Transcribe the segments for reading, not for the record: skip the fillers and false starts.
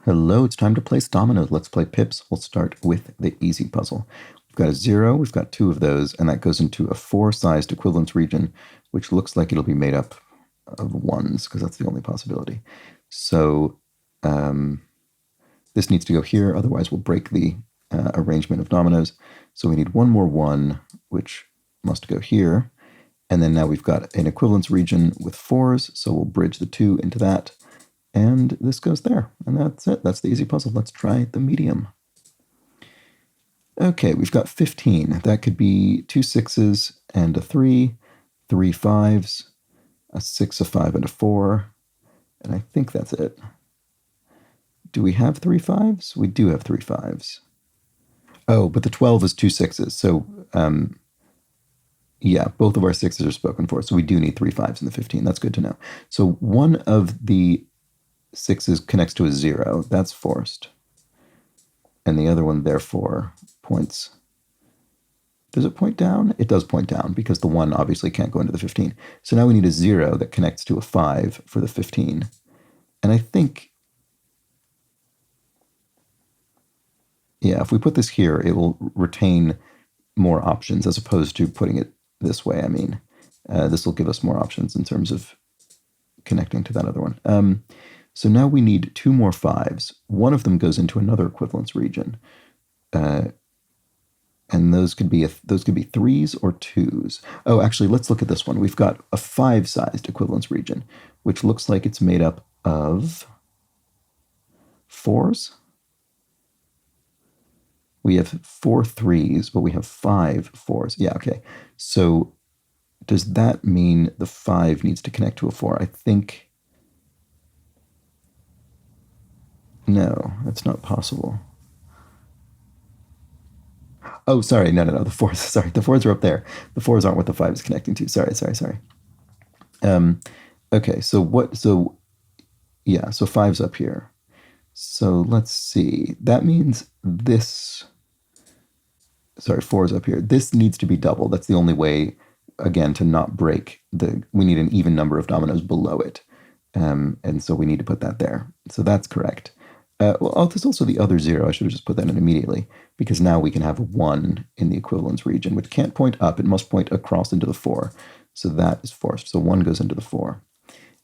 Hello, it's time to place dominoes. Let's play pips. We'll start with the easy puzzle. We've got a 0, we've got 2 of those, and that goes into a 4-sized equivalence region, which looks like it'll be made up of 1s, because that's the only possibility. So this needs to go here, otherwise we'll break the arrangement of dominoes. So we need one more 1, which must go here. And then now we've got an equivalence region with 4s, so we'll bridge the 2 into that. And this goes there, and that's it. That's the easy puzzle. Let's try the medium. Okay, we've got 15. That could be 2 6s and a 3, 3 5s, a 6, a 5, and a 4. And I think that's it. Do we have 3 5s? We do have 3 5s. Oh, but the 12 is 2 6s. So, yeah, both of our 6s are spoken for. So we do need 3 5s in the 15. That's good to know. So one of the 6s connects to a 0. That's forced. And the other one, therefore, points. Does it point down? It does point down, because the 1 obviously can't go into the 15. So now we need a 0 that connects to a 5 for the 15. And I think, yeah, if we put this here, it will retain more options as opposed to putting it this way. I mean, this will give us more options in terms of connecting to that other one. So now we need 2 more 5s. One of them goes into another equivalence region. And those could be 3s or 2s. Oh, actually, let's look at this one. We've got a 5-sized equivalence region, which looks like it's made up of 4s. We have 4 3s, but we have 5 4s. Yeah, okay. So does that mean the 5 needs to connect to a 4? I think... No, that's not possible. Oh, sorry, no, the 4s, sorry, the 4s are up there. The 4s aren't what the 5 is connecting to. Sorry. Okay, so yeah, so 5's up here. So let's see. That means this, sorry, 4's up here. This needs to be double. That's the only way, again, to not break we need an even number of dominoes below it. And so we need to put that there. So that's correct. Well, there's also the other 0. I should have just put that in immediately, because now we can have a 1 in the equivalence region, which can't point up. It must point across into the 4. So that is forced. So 1 goes into the 4.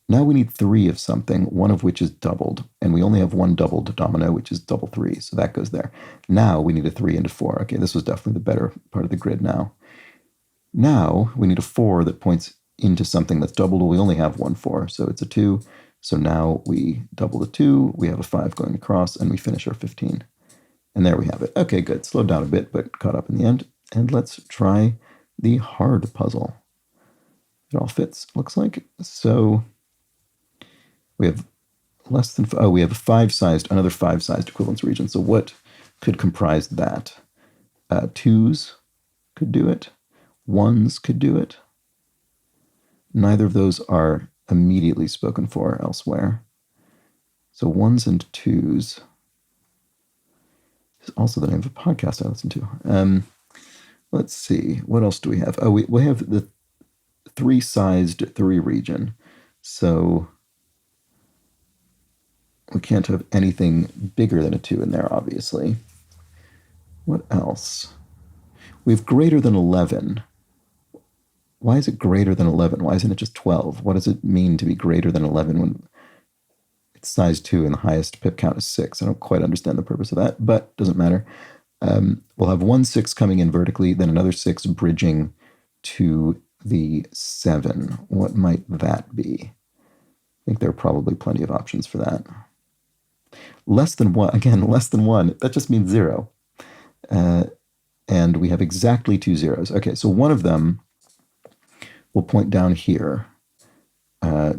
Now we need 3 of something, one of which is doubled. And we only have 1 doubled domino, which is double 3. So that goes there. Now we need a 3 into 4. Okay, this was definitely the better part of the grid now. Now we need a 4 that points into something that's doubled. Well, we only have 1 4, so it's a 2. So now we double the 2, we have a 5 going across, and we finish our 15. And there we have it. Okay, good. Slowed down a bit, but caught up in the end. And let's try the hard puzzle. It all fits, looks like. So we have less than, we have another 5-sized equivalence region. So what could comprise that? 2s could do it. 1s could do it. Neither of those are immediately spoken for elsewhere. So 1s and 2s is also the name of a podcast I listen to. Let's see, what else do we have? Oh, we have the 3-sized 3 region. So we can't have anything bigger than a 2 in there, obviously. What else? We have greater than 11. Why is it greater than 11? Why isn't it just 12? What does it mean to be greater than 11 when it's size 2 and the highest pip count is 6? I don't quite understand the purpose of that, but doesn't matter. We'll have 1 6 coming in vertically, then another 6 bridging to the 7. What might that be? I think there are probably plenty of options for that. Less than 1, again, less than 1, that just means 0. And we have exactly 2 zeros. Okay, so one of them will point down here.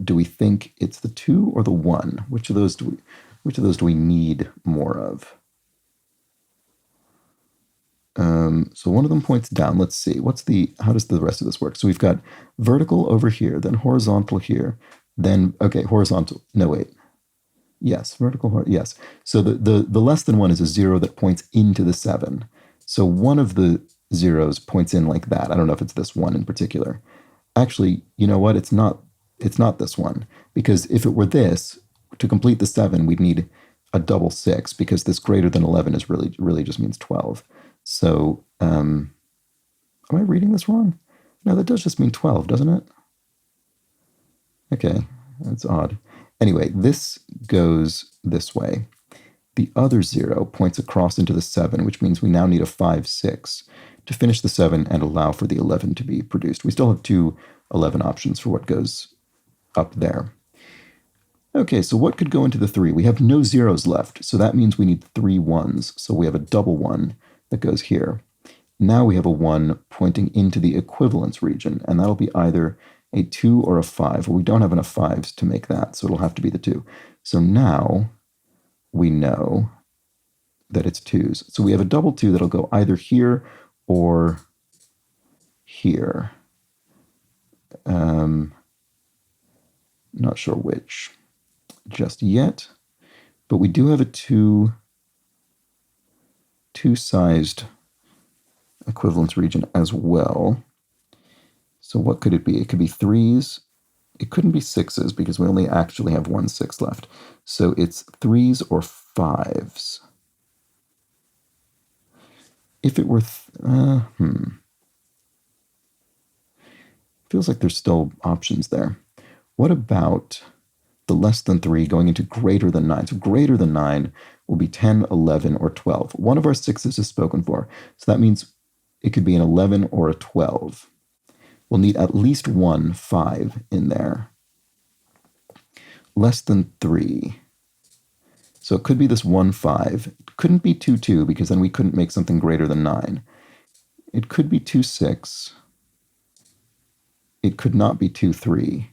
Do we think it's the 2 or the 1? Which of those do we need more of? So one of them points down. Let's see. How does the rest of this work? So we've got vertical over here, then horizontal here, then, okay, horizontal. No, wait. Yes, vertical, yes. So the less than 1 is a 0 that points into the 7. So one of the zeros points in like that. I don't know if it's this one in particular. Actually, you know what? It's not this one, because if it were this, to complete the 7, we'd need a double 6 because this greater than 11 is really just means 12. So am I reading this wrong? No, that does just mean 12, doesn't it? Okay, that's odd. Anyway, this goes this way. The other 0 points across into the 7, which means we now need a 5, 6 to finish the 7 and allow for the 11 to be produced. We still have two 11 options for what goes up there. Okay, so what could go into the 3? We have no zeros left, so that means we need 3 1s. So we have a double 1 that goes here. Now we have a 1 pointing into the equivalence region, and that'll be either a 2 or a 5. Well, we don't have enough 5s to make that, so it'll have to be the 2. So now we know that it's 2s. So we have a double 2 that'll go either here or here. Not sure which just yet, but we do have a two-sized equivalence region as well. So what could it be? It could be 3s. It couldn't be 6s because we only actually have 1 6 left. So it's 3s or 5s. If it were, feels like there's still options there. What about the less than 3 going into greater than 9? So greater than 9 will be 10, 11, or 12. One of our 6s is spoken for. So that means it could be an 11 or a 12. We'll need at least one 5 in there. Less than 3. So it could be this 1, 5. It couldn't be 2, 2 because then we couldn't make something greater than 9. It could be 2, 6. It could not be 2, 3.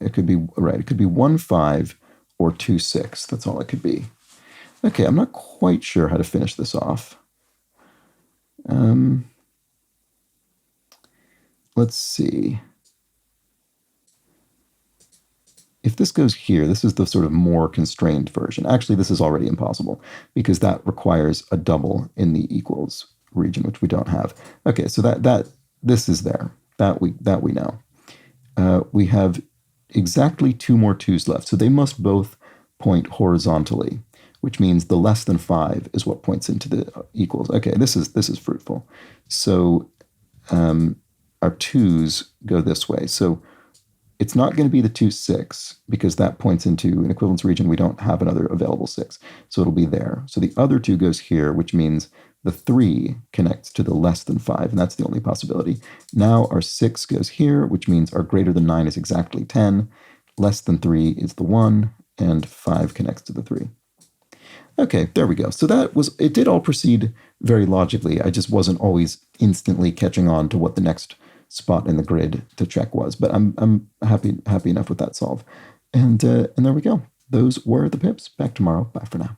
It could be, right, it could be 1, 5 or 2, 6. That's all it could be. Okay, I'm not quite sure how to finish this off. Let's see. If this goes here, this is the sort of more constrained version. Actually, this is already impossible because that requires a double in the equals region, which we don't have. Okay, so this is there. That we know. We have exactly 2 more 2s left, so they must both point horizontally, which means the less than 5 is what points into the equals. Okay, this is fruitful. So our 2s go this way. So it's not going to be the 2, 6 because that points into an equivalence region. We don't have another available 6, so it'll be there. So the other 2 goes here, which means the 3 connects to the less than 5, and that's the only possibility. Now our 6 goes here, which means our greater than 9 is exactly 10, less than 3 is the 1, and 5 connects to the 3. Okay, there we go. So it did all proceed very logically. I just wasn't always instantly catching on to what the next spot in the grid to check was, but I'm happy enough with that solve. And there we go. Those were the pips. Back tomorrow. Bye for now.